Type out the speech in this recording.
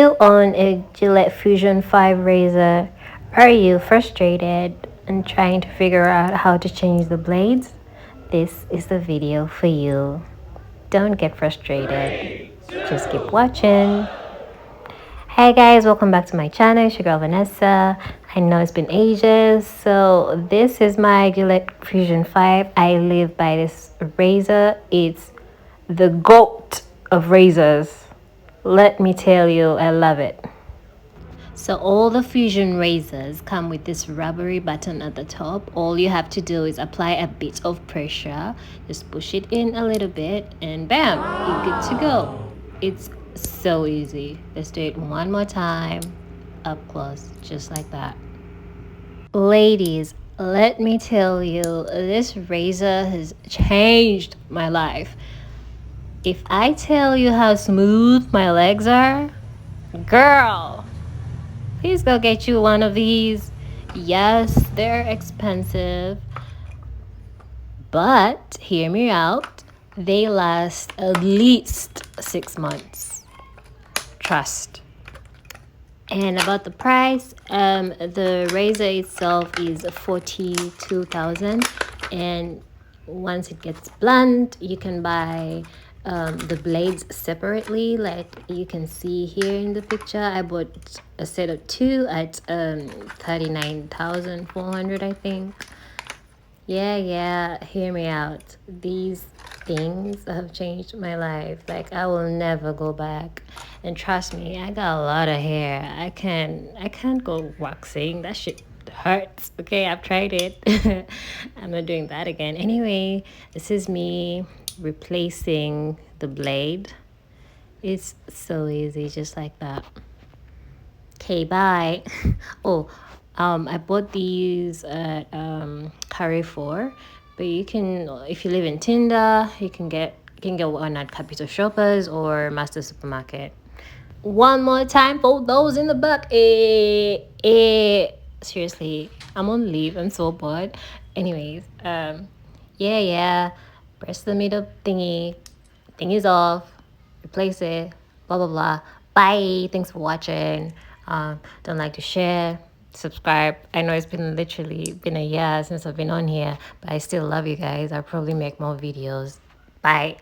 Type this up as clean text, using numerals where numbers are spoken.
you own a Gillette Fusion 5 razor? Are you frustrated and trying to figure out how to change the blades? This is the video for you. Don't get frustrated. Just keep watching. Hey guys, welcome back to my channel. It's your girl Vanessa. I know it's been ages. So this is my Gillette Fusion 5. I live by this razor. It's the GOAT of razors. Let me tell you, I love it. So all the Fusion razors come with this rubbery button at the top. All you have to do is apply a bit of pressure. Just push it in a little bit and bam, you're good to go. It's so easy. Let's do it one more time. Up close, just like that. Ladies, let me tell you, this razor has changed my life. If I tell you how smooth my legs are, girl, please go get you one of these. Yes, they're expensive, but hear me out. They last at least 6 months. Trust. And about the price, the razor itself is 42,000, and once it gets blunt, you can buy the blades separately. Like you can see here in the picture, I bought a set of 2 at 39,400, I think. Yeah, hear me out. These things have changed my life. Like I will never go back. And trust me, I got a lot of hair. I can't go waxing. That shit hurts. Okay, I've tried it. I'm not doing that again. Anyway, this is me replacing the blade. It's so easy, just like that. Okay, bye. Oh, I bought these at Carrefour, but you can, if you live in Tinder, you can get one at Capital Shoppers or Master Supermarket. One more time for those in the back. Seriously, I'm on leave. I'm so bored. Anyways, yeah. Press the middle thingy. Thing is off. Replace it. Blah blah blah. Bye. Thanks for watching. Don't like to share, subscribe. I know it's been literally been a year since I've been on here, but I still love you guys. I'll probably make more videos. Bye.